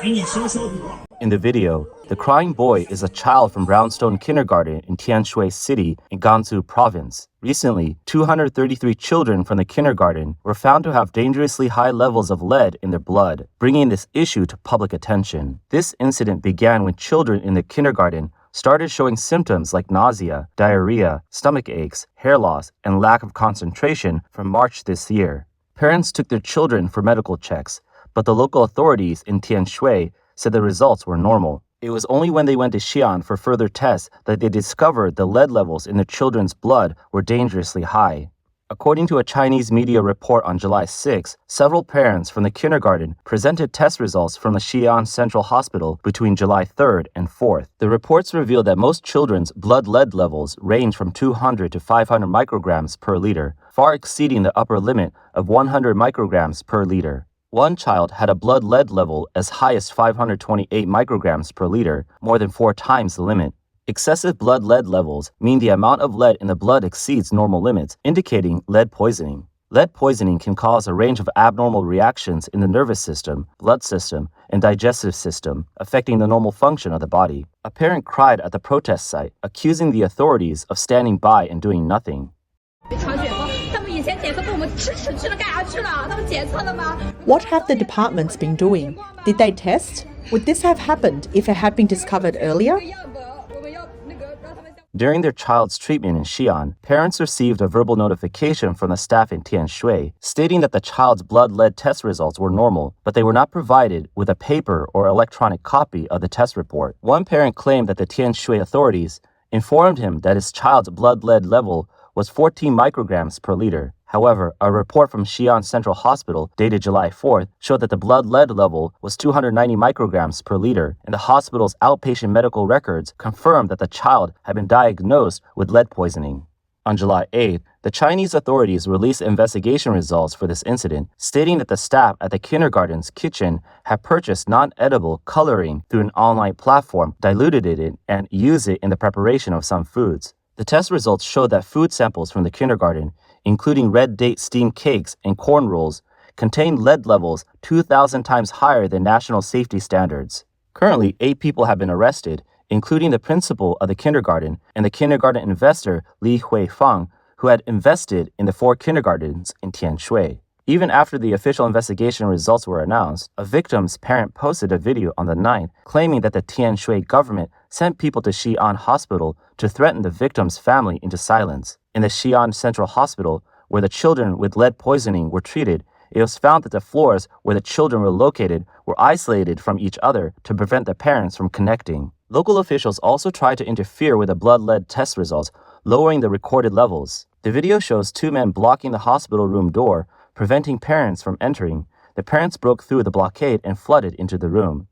In the video, the crying boy is a child from Brownstone Kindergarten in Tianshui City in Gansu Province. Recently, 233 children from the kindergarten were found to have dangerously high levels of lead in their blood, bringing this issue to public attention. This incident began when children in the kindergarten started showing symptoms like nausea, diarrhea, stomach aches, hair loss, and lack of concentration from March this year. Parents took their children for medical checks, but the local authorities in Tianshui said the results were normal. It was only when they went to Xi'an for further tests that they discovered the lead levels in their children's blood were dangerously high. According to a Chinese media report on July 6, several parents from the kindergarten presented test results from the Xi'an Central Hospital between July 3rd and 4th. The reports revealed that most children's blood lead levels range from 200 to 500 micrograms per liter, far exceeding the upper limit of 100 micrograms per liter. One child had a blood lead level as high as 528 micrograms per liter, more than 4 times the limit. Excessive blood lead levels mean the amount of lead in the blood exceeds normal limits, indicating lead poisoning. Lead poisoning can cause a range of abnormal reactions in the nervous system, blood system, and digestive system, affecting the normal function of the body. A parent cried at the protest site, accusing the authorities of standing by and doing nothing. What have the departments been doing? Did they test? Would this have happened if it had been discovered earlier? During their child's treatment in Xi'an, parents received a verbal notification from the staff in Tianshui stating that the child's blood lead test results were normal, but they were not provided with a paper or electronic copy of the test report. One parent claimed that the Tianshui authorities informed him that his child's blood lead level was 14 micrograms per liter. However, a report from Xi'an Central Hospital dated July 4th showed that the blood lead level was 290 micrograms per liter, and the hospital's outpatient medical records confirmed that the child had been diagnosed with lead poisoning. On July 8th, the Chinese authorities released investigation results for this incident, stating that the staff at the kindergarten's kitchen had purchased non-edible coloring through an online platform, diluted it, and used it in the preparation of some foods. The test results showed that food samples from the kindergarten, including red date steamed cakes and corn rolls, contained lead levels 2,000 times higher than national safety standards. Currently, 8 people have been arrested, including the principal of the kindergarten and the kindergarten investor Li Huifang, who had invested in the 4 kindergartens in Tianshui. Even after the official investigation results were announced, a victim's parent posted a video on the 9th claiming that the Tianshui government sent people to Xi'an Hospital to threaten the victim's family into silence. In the Xi'an Central Hospital, where the children with lead poisoning were treated, it was found that the floors where the children were located were isolated from each other to prevent the parents from connecting. Local officials also tried to interfere with the blood lead test results, lowering the recorded levels. The video shows 2 men blocking the hospital room door, preventing parents from entering. The parents broke through the blockade and flooded into the room.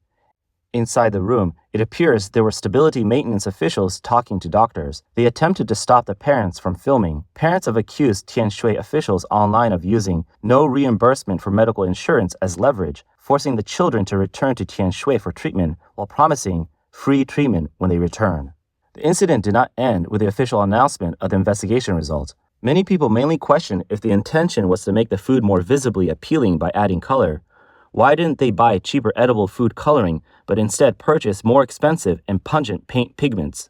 Inside the room, it appears there were stability maintenance officials talking to doctors. They attempted to stop the parents from filming. Parents have accused Tianshui officials online of using no reimbursement for medical insurance as leverage, forcing the children to return to Tianshui for treatment while promising free treatment when they return. The incident did not end with the official announcement of the investigation results. Many people mainly question if the intention was to make the food more visibly appealing by adding color. Why didn't they buy cheaper edible food coloring, but instead purchase more expensive and pungent paint pigments?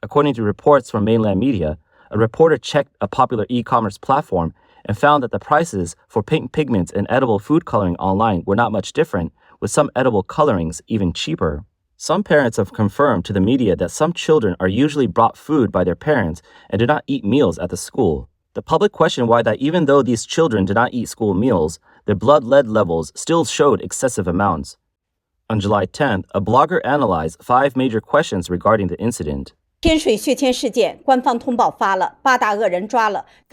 According to reports from mainland media, a reporter checked a popular e-commerce platform and found that the prices for paint pigments and edible food coloring online were not much different, with some edible colorings even cheaper. Some parents have confirmed to the media that some children are usually brought food by their parents and do not eat meals at the school. The public questioned why that even though these children did not eat school meals, their blood lead levels still showed excessive amounts. On July 10th, a blogger analyzed 5 major questions regarding the incident. The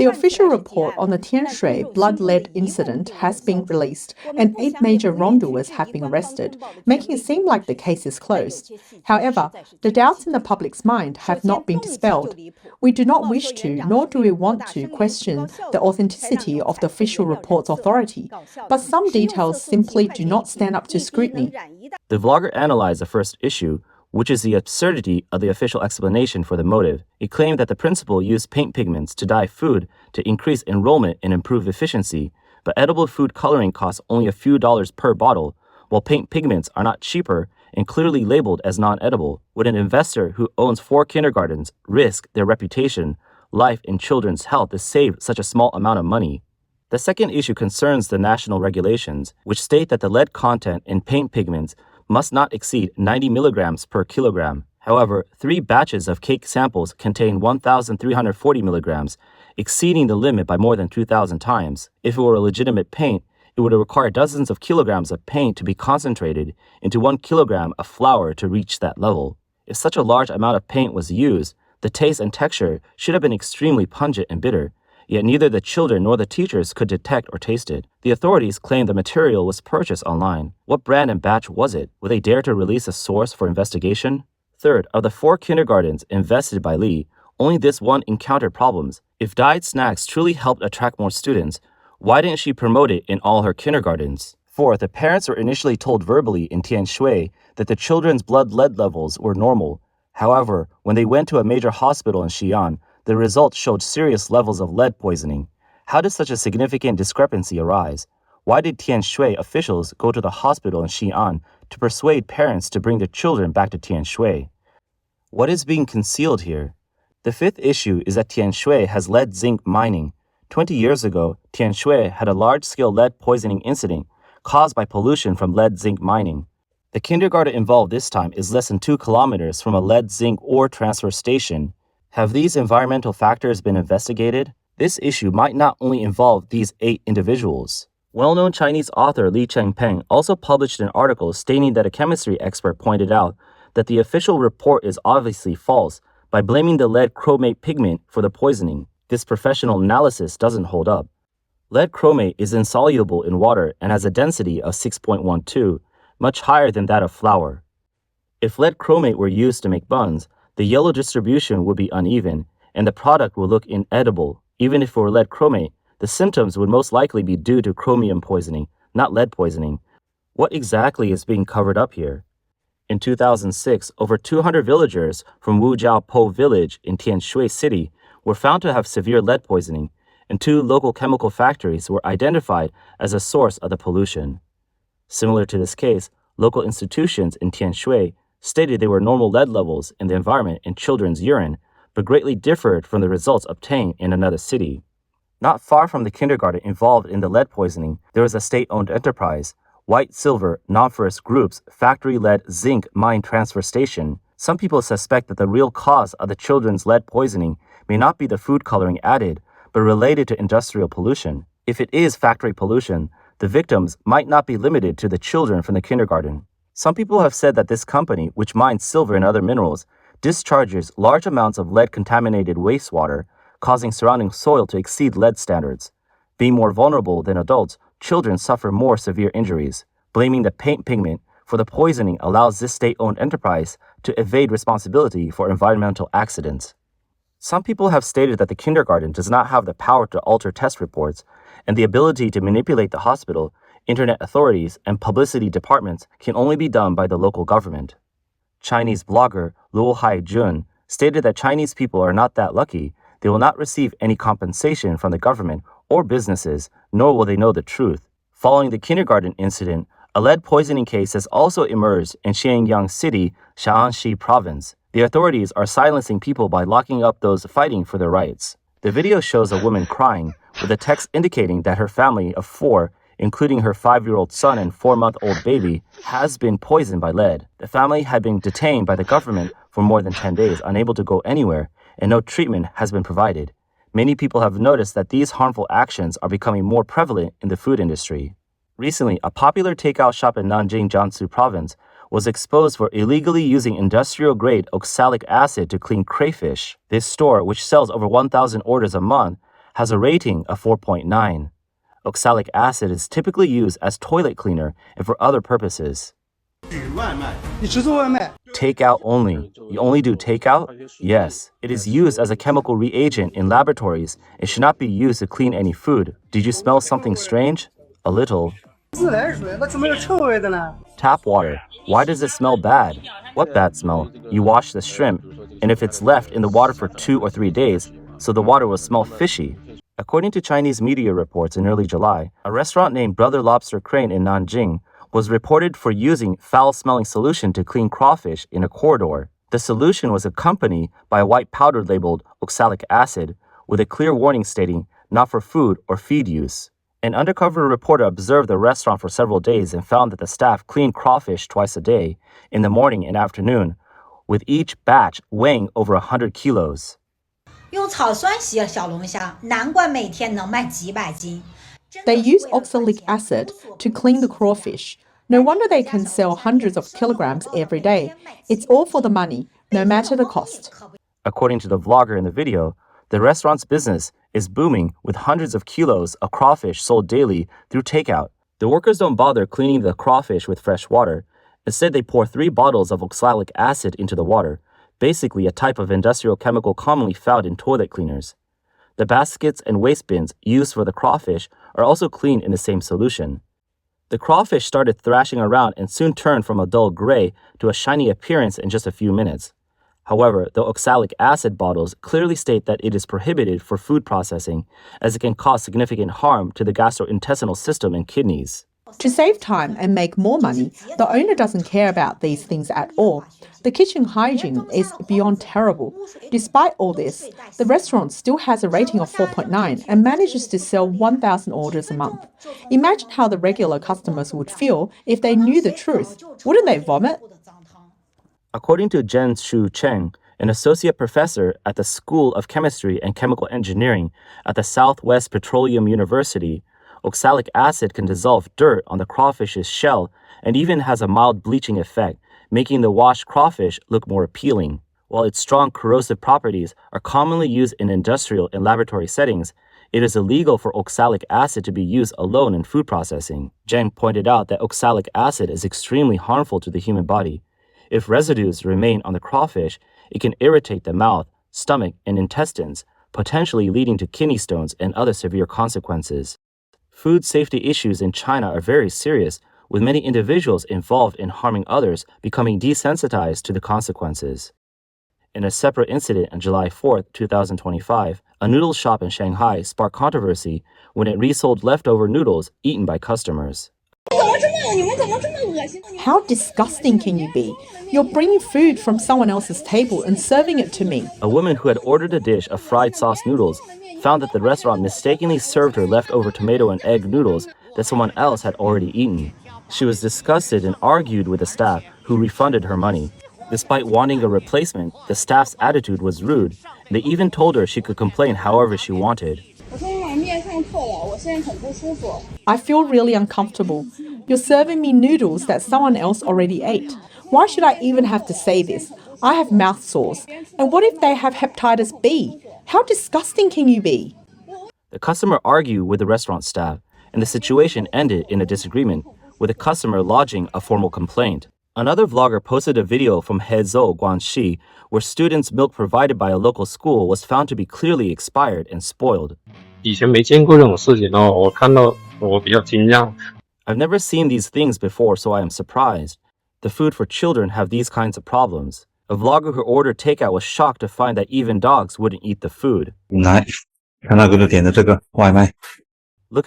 official report on the Tianshui blood lead incident has been released, and 8 major wrongdoers have been arrested, making it seem like the case is closed. However, the doubts in the public's mind have not been dispelled. We do not wish to, nor do we want to, question the authenticity of the official report's authority, but some details simply do not stand up to scrutiny. The vlogger analyzed the first issue, which is the absurdity of the official explanation for the motive. It claimed that the principal used paint pigments to dye food to increase enrollment and improve efficiency, but edible food coloring costs only a few dollars per bottle, while paint pigments are not cheaper and clearly labeled as non-edible, would an investor who owns 4 kindergartens risk their reputation, life, and children's health to save such a small amount of money? The second issue concerns the national regulations, which state that the lead content in paint pigments must not exceed 90 milligrams per kilogram. However, 3 batches of cake samples contain 1,340 milligrams, exceeding the limit by more than 2,000 times. If it were a legitimate paint, it would require dozens of kilograms of paint to be concentrated into 1 kilogram of flour to reach that level. If such a large amount of paint was used, the taste and texture should have been extremely pungent and bitter, yet neither the children nor the teachers could detect or taste it. The authorities claimed the material was purchased online. What brand and batch was it? Will they dare to release a source for investigation? Third, of the 4 kindergartens invested by Li, only this one encountered problems. If diet snacks truly helped attract more students, why didn't she promote it in all her kindergartens? Fourth, the parents were initially told verbally in Tianshui that the children's blood lead levels were normal. However, when they went to a major hospital in Xi'an, the results showed serious levels of lead poisoning. How did such a significant discrepancy arise? Why did Tianshui officials go to the hospital in Xi'an to persuade parents to bring their children back to Tianshui? What is being concealed here? The fifth issue is that Tianshui has lead zinc mining. 20 years ago, Tianshui had a large-scale lead poisoning incident caused by pollution from lead zinc mining. The kindergarten involved this time is less than 2 kilometers from a lead zinc ore transfer station. Have these environmental factors been investigated? This issue might not only involve these 8 individuals. Well-known Chinese author Li Chengpeng also published an article stating that a chemistry expert pointed out that the official report is obviously false by blaming the lead chromate pigment for the poisoning. This professional analysis doesn't hold up. Lead chromate is insoluble in water and has a density of 6.12, much higher than that of flour. If lead chromate were used to make buns, the yellow distribution would be uneven, and the product would look inedible. Even if it were lead chromate, the symptoms would most likely be due to chromium poisoning, not lead poisoning. What exactly is being covered up here? In 2006, over 200 villagers from Wujiapo village in Tianshui City were found to have severe lead poisoning, and 2 local chemical factories were identified as a source of the pollution. Similar to this case, local institutions in Tianshui stated they were normal lead levels in the environment in children's urine, but greatly differed from the results obtained in another city. Not far from the kindergarten involved in the lead poisoning, there was a state-owned enterprise, White Silver Non-Ferrous Group's factory-led zinc mine transfer station. Some people suspect that the real cause of the children's lead poisoning may not be the food coloring added, but related to industrial pollution. If it is factory pollution, the victims might not be limited to the children from the kindergarten. Some people have said that this company, which mines silver and other minerals, discharges large amounts of lead-contaminated wastewater, causing surrounding soil to exceed lead standards. Being more vulnerable than adults, children suffer more severe injuries. Blaming the paint pigment for the poisoning allows this state-owned enterprise to evade responsibility for environmental accidents. Some people have stated that the kindergarten does not have the power to alter test reports, and the ability to manipulate the hospital, internet authorities, and publicity departments can only be done by the local government. Chinese blogger Luo Haijun stated that Chinese people are not that lucky. They will not receive any compensation from the government or businesses, nor will they know the truth. Following the kindergarten incident, a lead poisoning case has also emerged in Tianjui City, Tianshui Province. The authorities are silencing people by locking up those fighting for their rights. The video shows a woman crying, with a text indicating that her family of 4, including her 5-year-old son and 4-month-old baby, has been poisoned by lead. The family had been detained by the government for more than 10 days, unable to go anywhere, and no treatment has been provided. Many people have noticed that these harmful actions are becoming more prevalent in the food industry. Recently, a popular takeout shop in Nanjing, Gansu Province, was exposed for illegally using industrial-grade oxalic acid to clean crayfish. This store, which sells over 1,000 orders a month, has a rating of 4.9. Oxalic acid is typically used as toilet cleaner and for other purposes. Takeout only. You only do takeout? Yes. It is used as a chemical reagent in laboratories and should not be used to clean any food. Did you smell something strange? A little. Tap water. Why does it smell bad? What bad smell? You wash the shrimp, and if it's left in the water for 2 or 3 days, so the water will smell fishy. According to Chinese media reports in early July, a restaurant named Brother Lobster Crane in Nanjing was reported for using foul-smelling solution to clean crawfish in a corridor. The solution was accompanied by a white powder labeled oxalic acid with a clear warning stating not for food or feed use. An undercover reporter observed the restaurant for several days and found that the staff cleaned crawfish twice a day, in the morning and afternoon, with each batch weighing over 100 kilos. 用草酸洗小龙虾，难怪每天能卖几百斤。 They use oxalic acid to clean the crawfish. No wonder they can sell hundreds of kilograms every day. It's all for the money, no matter the cost. According to the vlogger in the video, the restaurant's business is booming with hundreds of kilos of crawfish sold daily through takeout. The workers don't bother cleaning the crawfish with fresh water. Instead, they pour 3 bottles of oxalic acid into the water, basically a type of industrial chemical commonly found in toilet cleaners. The baskets and waste bins used for the crawfish are also cleaned in the same solution. The crawfish started thrashing around and soon turned from a dull gray to a shiny appearance in just a few minutes. However, the oxalic acid bottles clearly state that it is prohibited for food processing, as it can cause significant harm to the gastrointestinal system and kidneys. To save time and make more money, the owner doesn't care about these things at all. The kitchen hygiene is beyond terrible. Despite all this, the restaurant still has a rating of 4.9 and manages to sell 1,000 orders a month. Imagine how the regular customers would feel if they knew the truth. Wouldn't they vomit? According to Gansu Cheng, an associate professor at the School of Chemistry and Chemical Engineering at the Southwest Petroleum University, oxalic acid can dissolve dirt on the crawfish's shell and even has a mild bleaching effect, making the washed crawfish look more appealing. While its strong corrosive properties are commonly used in industrial and laboratory settings, it is illegal for oxalic acid to be used alone in food processing. Zheng pointed out that oxalic acid is extremely harmful to the human body. If residues remain on the crawfish, it can irritate the mouth, stomach, and intestines, potentially leading to kidney stones and other severe consequences. Food safety issues in China are very serious, with many individuals involved in harming others becoming desensitized to the consequences. In a separate incident on July 4, 2025, a noodle shop in Shanghai sparked controversy when it resold leftover noodles eaten by customers. How disgusting can you be? You're bringing food from someone else's table and serving it to me. A woman who had ordered a dish of fried sauce noodles found that the restaurant mistakenly served her leftover tomato and egg noodles that someone else had already eaten. She was disgusted and argued with the staff, who refunded her money. Despite wanting a replacement, the staff's attitude was rude, and they even told her she could complain however she wanted. I feel really uncomfortable. You're serving me noodles that someone else already ate. Why should I even have to say this? I have mouth sores. And what if they have hepatitis B? How disgusting can you be? The customer argued with the restaurant staff, and the situation ended in a disagreement, with the customer lodging a formal complaint. Another vlogger posted a video from Hezhou, Guangxi, where students' milk provided by a local school was found to be clearly expired and spoiled. I've never seen these things before, so I am surprised. The food for children have these kinds of problems. A vlogger who ordered takeout was shocked to find that even dogs wouldn't eat the food. Look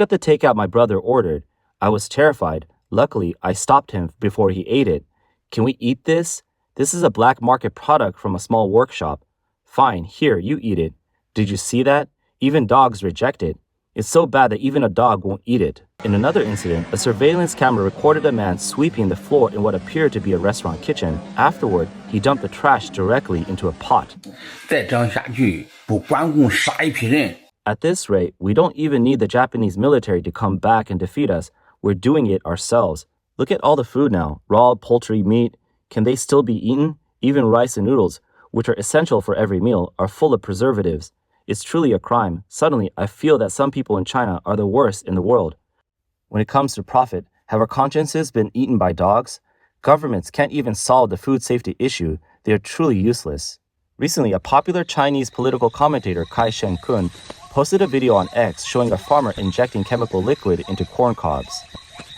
at the takeout my brother ordered. I was terrified. Luckily, I stopped him before he ate it. Can we eat this? This is a black market product from a small workshop. Fine, here, you eat it. Did you see that? Even dogs reject it. It's so bad that even a dog won't eat it. In another incident, a surveillance camera recorded a man sweeping the floor in what appeared to be a restaurant kitchen. Afterward, he dumped the trash directly into a pot. At this rate, we don't even need the Japanese military to come back and defeat us. We're doing it ourselves. Look at all the food now. Raw poultry, meat. Can they still be eaten? Even rice and noodles, which are essential for every meal, are full of preservatives. It's truly a crime. Suddenly, I feel that some people in China are the worst in the world. When it comes to profit, have our consciences been eaten by dogs? Governments can't even solve the food safety issue. They are truly useless. Recently, a popular Chinese political commentator, Kai Shen-kun, posted a video on X showing a farmer injecting chemical liquid into corn cobs.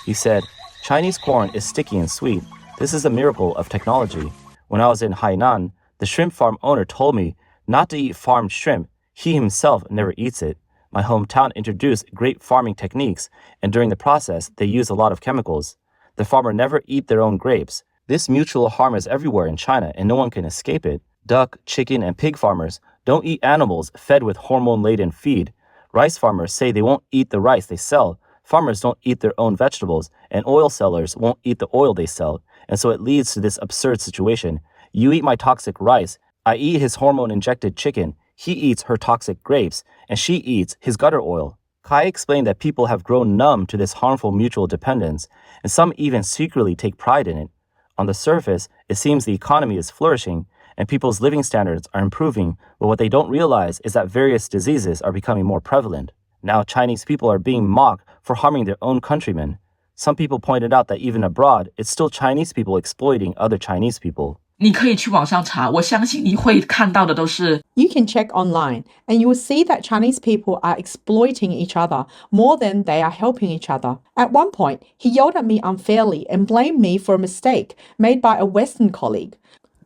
He said, "Chinese corn is sticky and sweet. This is a miracle of technology. When I was in Hainan, the shrimp farm owner told me not to eat farmed shrimp. He himself never eats it. My hometown introduced great farming techniques, and during the process, they use a lot of chemicals. The farmer never eat their own grapes. This mutual harm is everywhere in China and no one can escape it. Duck, chicken, and pig farmers don't eat animals fed with hormone-laden feed. Rice farmers say they won't eat the rice they sell. Farmers don't eat their own vegetables, and oil sellers won't eat the oil they sell. And so it leads to this absurd situation. You eat my toxic rice, I eat his hormone-injected chicken, he eats her toxic grapes, and she eats his gutter oil. Kai explained that people have grown numb to this harmful mutual dependence, and some even secretly take pride in it. On the surface, it seems the economy is flourishing, and people's living standards are improving, but what they don't realize is that various diseases are becoming more prevalent. Now Chinese people are being mocked for harming their own countrymen. Some people pointed out that even abroad, it's still Chinese people exploiting other Chinese people. 你可以去网上查，我相信你会看到的都是 You can check online, and you will see that Chinese people are exploiting each other more than they are helping each other. At one point, he yelled at me unfairly and blamed me for a mistake made by a Western colleague.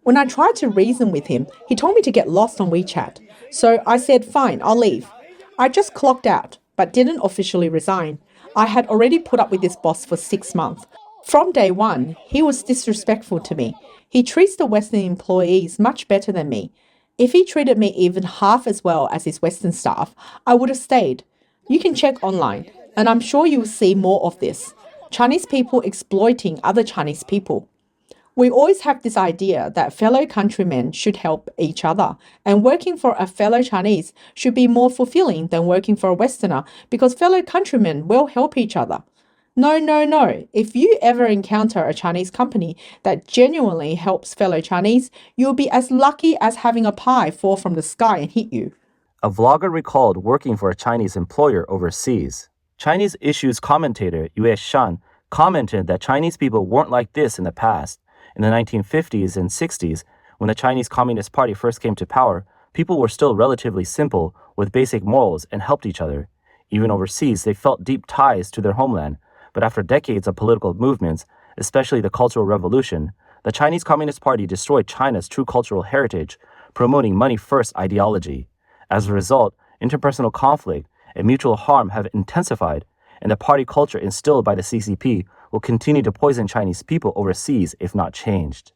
When I tried to reason with him, he told me to get lost on WeChat. So I said, fine, I'll leave. I just clocked out, but didn't officially resign. I had already put up with this boss for 6 months. From day one, he was disrespectful to me. He treats the Western employees much better than me. If he treated me even half as well as his Western staff, I would have stayed. You can check online, and I'm sure you'll see more of this. Chinese people exploiting other Chinese people. We always have this idea that fellow countrymen should help each other, and working for a fellow Chinese should be more fulfilling than working for a Westerner because fellow countrymen will help each other. No. If you ever encounter a Chinese company that genuinely helps fellow Chinese, you'll be as lucky as having a pie fall from the sky and hit you. A vlogger recalled working for a Chinese employer overseas. Chinese issues commentator Yue Shan commented that Chinese people weren't like this in the past. In the 1950s and 60s, when the Chinese Communist Party first came to power, people were still relatively simple with basic morals and helped each other. Even overseas, they felt deep ties to their homeland. But after decades of political movements, especially the Cultural Revolution, the Chinese Communist Party destroyed China's true cultural heritage, promoting money-first ideology. As a result, interpersonal conflict and mutual harm have intensified, and the party culture instilled by the CCP will continue to poison Chinese people overseas if not changed.